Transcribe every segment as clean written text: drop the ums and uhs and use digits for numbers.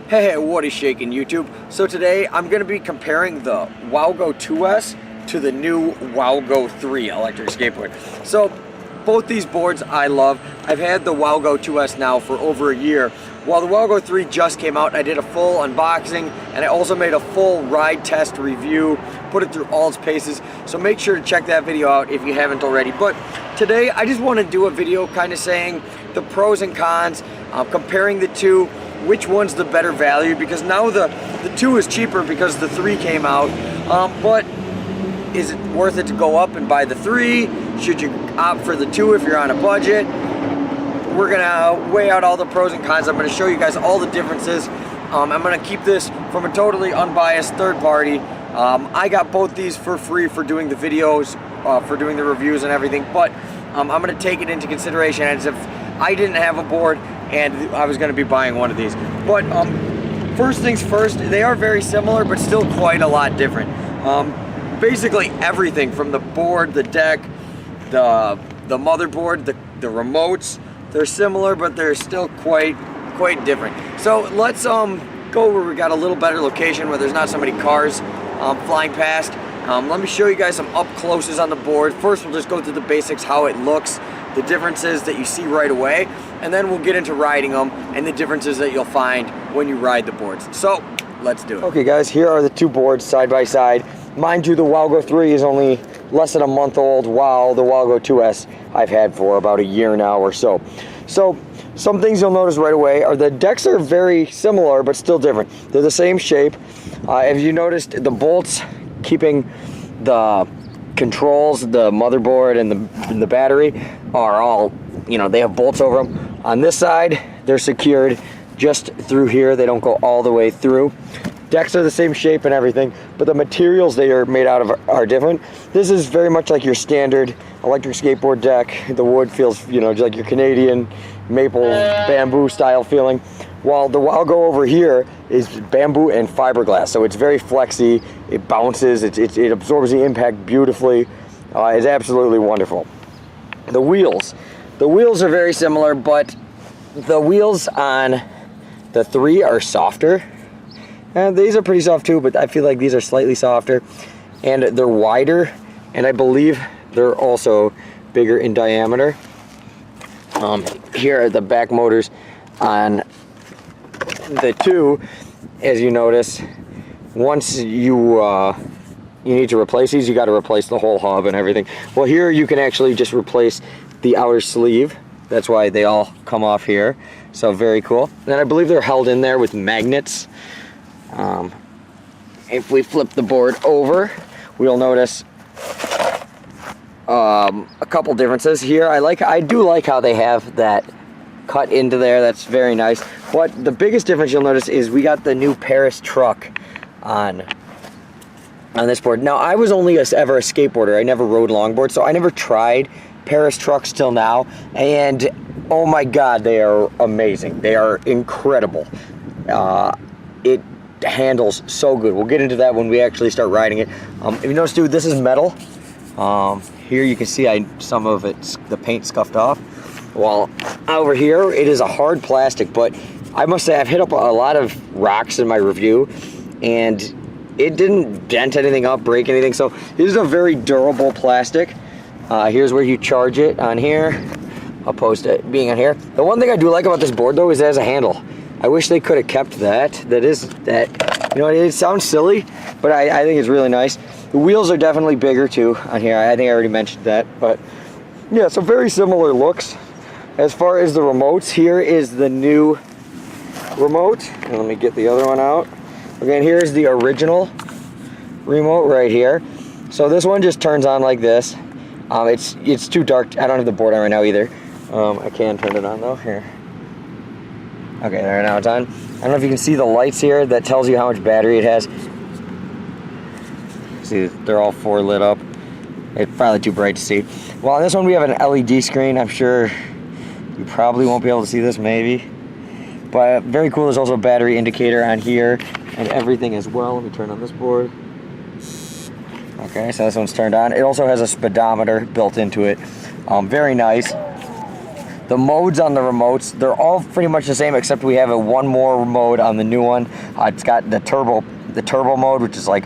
Hey, what is shaking YouTube? So today I'm going to be comparing the WowGo 2S to the new WowGo 3 electric skateboard. So both these boards I love. I've had the WowGo 2S now for over a year. While the WowGo 3 just came out, I did a full unboxing and I also made a full ride test review, put it through all its paces. So make sure to check that video out if you haven't already. But today I just want to do a video kind of saying the pros and cons, comparing the two, which one's the better value, because now the 2 is cheaper because the 3 came out, but is it worth it to go up and buy the 3? Should you opt for the 2 if you're on a budget? We're gonna weigh out all the pros and cons. I'm gonna show you guys all the differences. I'm gonna keep this from a totally unbiased third party. I got both these for free for doing the videos, for doing the reviews and everything, but I'm gonna take it into consideration as if I didn't have a board and I was going to be buying one of these. But first things first, they are very similar but still quite a lot different. Basically everything from the board, the deck, the motherboard, the remotes, they're similar but they're still quite different. So let's go where we got a little better location where there's not so many cars flying past. Let me show you guys some up closes on the board. First we'll just go through the basics, how it looks, the differences that you see right away, and then we'll get into riding them and the differences that you'll find when you ride the boards. So let's do it. Okay guys, here are the two boards side by side. Mind you, the WowGo 3 is only less than a month old, while the WowGo 2S I've had for about a year now or so. So some things you'll notice right away are the decks are very similar but still different. They're the same shape. If you noticed, the bolts keeping the controls, the motherboard and the battery are all, you know, they have bolts over them. On this side, they're secured just through here. They don't go all the way through. Decks are the same shape and everything, but the materials they are made out of are different. This is very much like your standard electric skateboard deck. The wood feels, you know, just like your Canadian maple bamboo style feeling, while the WowGo over here is bamboo and fiberglass, so it's very flexy, it bounces, it absorbs the impact beautifully. It's absolutely wonderful. The wheels are very similar, but the wheels on the 3 are softer, and these are pretty soft too, but I feel like these are slightly softer, and they're wider, and I believe they're also bigger in diameter. Here are the back motors on the 2. As you notice, once you need to replace these, you got to replace the whole hub and everything. Well, here you can actually just replace the outer sleeve. That's why they all come off here. So very cool. And I believe they're held in there with magnets. If we flip the board over, we'll notice a couple differences here. I do like how they have that cut into there. That's very nice. But the biggest difference you'll notice is we got the new Paris truck on this board. Now, I was only ever a skateboarder. I never rode longboard, so I never tried Paris trucks till now, and oh my god, they are amazing. They are incredible. It handles so good. We'll get into that when we actually start riding it. If you notice, dude, this is metal. Here you can see some of it's the paint scuffed off, while over here it is a hard plastic. But I must say, I've hit up a lot of rocks in my review and it didn't dent anything up, break anything, so this is a very durable plastic. Here's where you charge it on here, opposed to it being on here. The one thing I do like about this board though is it has a handle. I wish they could have kept that. You know, it sounds silly, but I think it's really nice. The wheels are definitely bigger too on here. I think I already mentioned that, but yeah, so very similar looks. As far as the remotes, here is the new remote. And let me get the other one out. Again, here's the original remote right here. So this one just turns on like this. It's too dark. I don't have the board on right now either. I can turn it on though. Here. Okay, there, now it's on. I don't know if you can see the lights here. That tells you how much battery it has. See, they're all 4 lit up. It's probably too bright to see. Well, on this one we have an LED screen. I'm sure you probably won't be able to see this, maybe. But very cool. There's also a battery indicator on here and everything as well. Let me turn on this board. Okay, so this one's turned on. It also has a speedometer built into it. Very nice. The modes on the remotes, they're all pretty much the same, except we have one more mode on the new one. It's got the turbo mode, which is like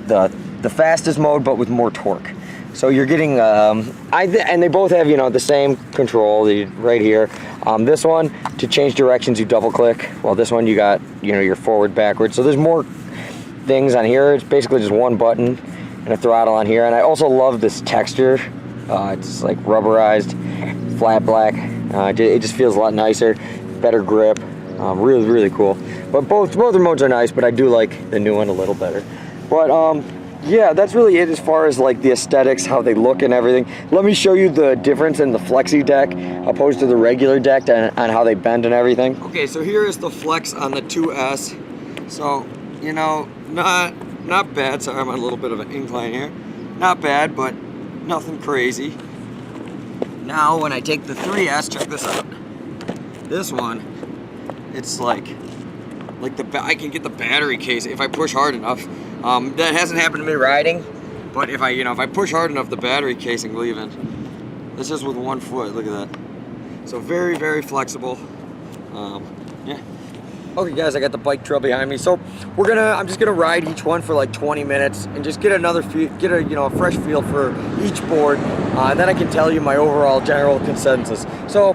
the fastest mode, but with more torque. So you're getting, and they both have, you know, the same control right here. This one, to change directions, you double click. Well, this one you got, you know, your forward, backwards. So there's more things on here. It's basically just one button and a throttle on here. And I also love this texture. It's like rubberized, flat black. It just feels a lot nicer, better grip. Really, really cool. But both remotes are nice, but I do like the new one a little better. But yeah, that's really it as far as like the aesthetics, how they look and everything. Let me show you the difference in the flexi deck opposed to the regular deck and how they bend and everything. Okay, so here is the flex on the 2S. So, you know, not bad. Sorry, I'm on a little bit of an incline here. Not bad, but nothing crazy. Now, when I take the 3S, check this out. This one, it's like I can get the battery case if I push hard enough. That hasn't happened to me riding, but if I push hard enough, the battery casing will even. It's just with 1 foot. Look at that. So very, very flexible. Yeah. Okay, guys, I got the bike trail behind me. So I'm just gonna ride each one for like 20 minutes and just get a fresh feel for each board. And then I can tell you my overall general consensus. So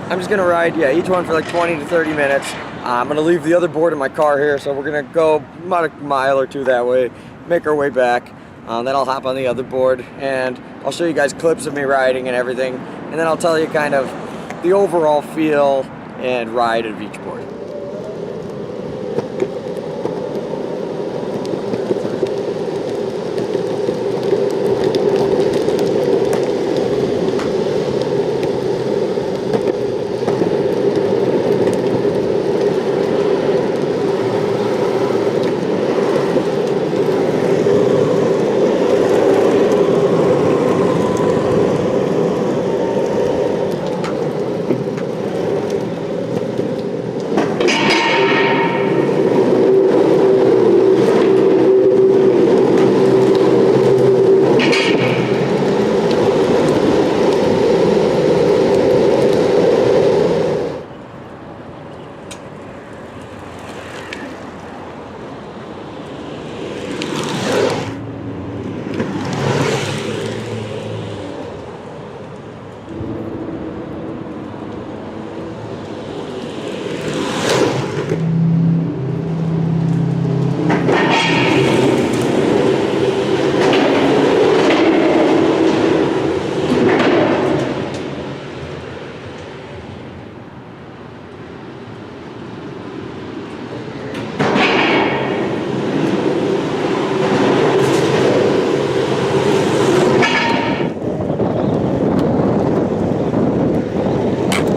I'm just gonna ride, each one for like 20 to 30 minutes. I'm gonna leave the other board in my car here, so we're gonna go about a mile or two that way, make our way back. Then I'll hop on the other board and I'll show you guys clips of me riding and everything. And then I'll tell you kind of the overall feel and ride of each board.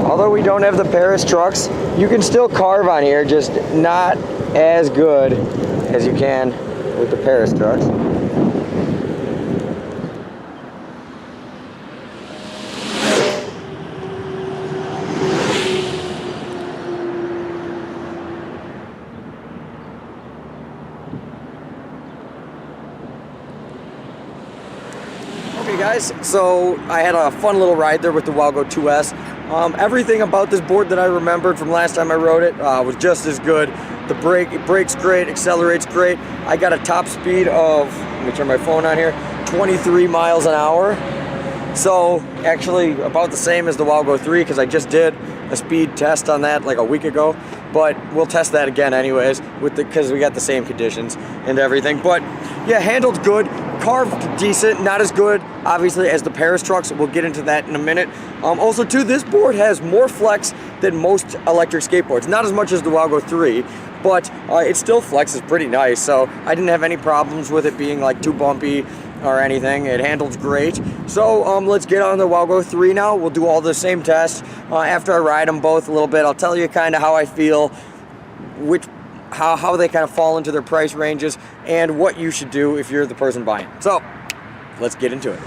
Although we don't have the Paris trucks, you can still carve on here, just not as good as you can with the Paris trucks. Okay guys, so I had a fun little ride there with the WowGo 2S. Everything about this board that I remembered from last time I rode it was just as good. It brakes great, accelerates great. I got a top speed of, let me turn my phone on here, 23 miles an hour. So actually about the same as the WowGo 3 because I just did a speed test on that like a week ago. But we'll test that again anyways because we got the same conditions and everything. But yeah, handled good, carved decent, not as good obviously as the Paris trucks. We'll get into that in a minute. Also too, this board has more flex than most electric skateboards. Not as much as the WowGo 3, but it still flexes pretty nice. So I didn't have any problems with it being like too bumpy or anything. It handles great. So let's get on the WowGo 3 now. We'll do all the same tests. After I ride them both a little bit, I'll tell you kind of how I feel, how they kind of fall into their price ranges, and what you should do if you're the person buying. So let's get into it.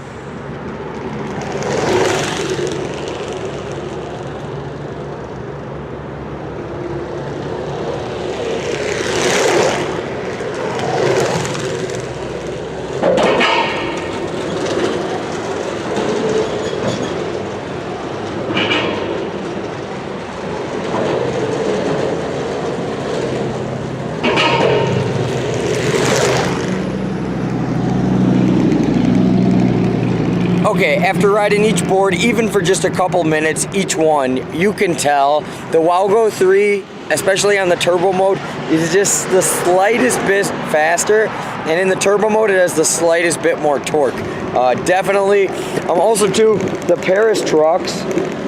Okay, after riding each board, even for just a couple minutes each one, you can tell the WowGo 3, especially on the turbo mode, is just the slightest bit faster, and in the turbo mode it has the slightest bit more torque. Definitely. Also too, the Paris trucks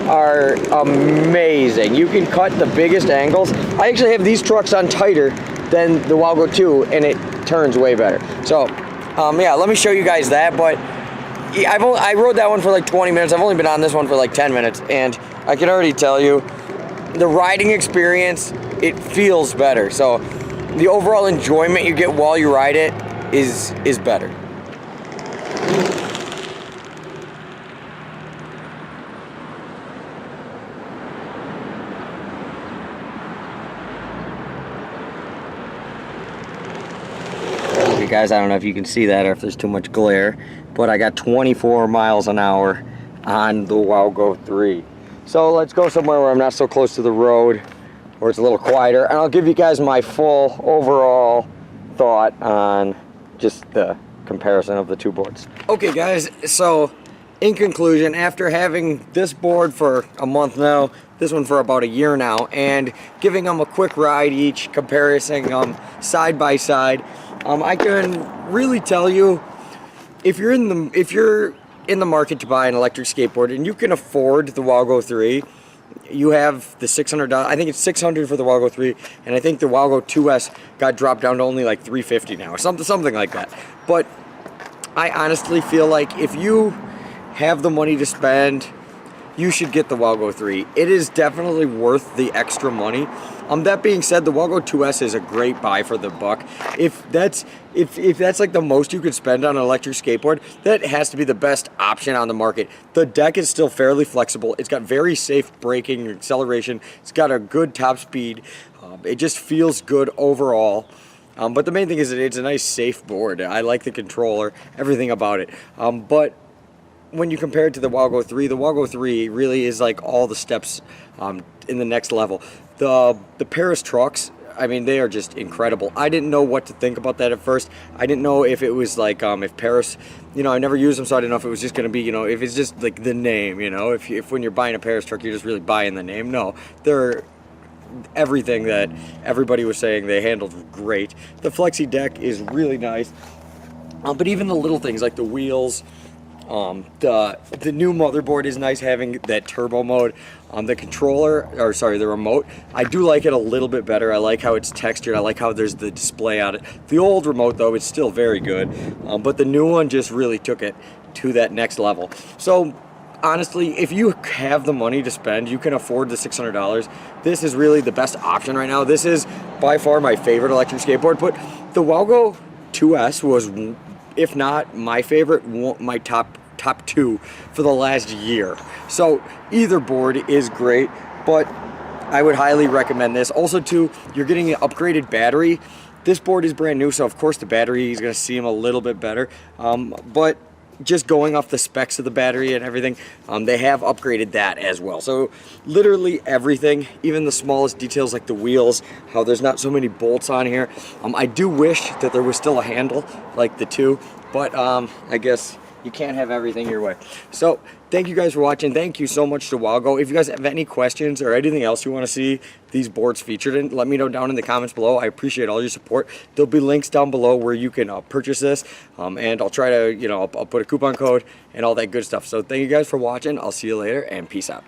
are amazing. You can cut the biggest angles. I actually have these trucks on tighter than the WowGo 2, and it turns way better. So yeah, let me show you guys that. But I rode that one for like 20 minutes. I've only been on this one for like 10 minutes, and I can already tell you the riding experience, it feels better. So the overall enjoyment you get while you ride it is better. Okay guys, I don't know if you can see that or if there's too much glare, but I got 24 miles an hour on the WowGo 3. So let's go somewhere where I'm not so close to the road, where it's a little quieter, and I'll give you guys my full overall thought on just the comparison of the two boards. Okay guys, so in conclusion, after having this board for a month now, this one for about a year now, and giving them a quick ride each, comparing them side by side, I can really tell you, if you're in the market to buy an electric skateboard and you can afford the WowGo 3, you have the $600. I think it's $600 for the WowGo 3, and I think the WowGo 2S got dropped down to only like $350 now, or something like that. But I honestly feel like if you have the money to spend, you should get the WowGo 3. It is definitely worth the extra money. That being said, the WowGo 2S is a great buy for the buck. If that's like the most you could spend on an electric skateboard, that has to be the best option on the market. The deck is still fairly flexible. It's got very safe braking and acceleration. It's got a good top speed. It just feels good overall. But the main thing is that it's a nice safe board. I like the controller, everything about it. But when you compare it to the WowGo 3 really is like all the steps in the next level. The Paris trucks, I mean, they are just incredible. I didn't know what to think about that at first. I didn't know if it was like, if Paris, you know, I never used them, so I didn't know if it was just going to be, you know, if it's just like the name, you know, if when you're buying a Paris truck, you're just really buying the name. No, they're everything that everybody was saying. They handled great. The flexi deck is really nice. But even the little things like the wheels, the new motherboard is nice, having that turbo mode. The controller, or sorry, the remote, I do like it a little bit better. I like how it's textured. I like how there's the display on it. The old remote though, is still very good, but the new one just really took it to that next level. So honestly, if you have the money to spend, you can afford the $600. This is really the best option right now. This is by far my favorite electric skateboard, but the WowGo 2S was, if not my favorite, my top two for the last year. So either board is great, but I would highly recommend this. Also too, you're getting an upgraded battery. This board is brand new, so of course the battery is going to seem a little bit better, but just going off the specs of the battery and everything, they have upgraded that as well. So literally everything, even the smallest details like the wheels, how there's not so many bolts on here. I do wish that there was still a handle like the two, but I guess you can't have everything your way. So thank you guys for watching. Thank you so much to WowGo. If you guys have any questions or anything else you want to see these boards featured in, let me know down in the comments below. I appreciate all your support. There'll be links down below where you can purchase this, and I'll try to, you know, I'll put a coupon code and all that good stuff. So thank you guys for watching. I'll see you later, and peace out.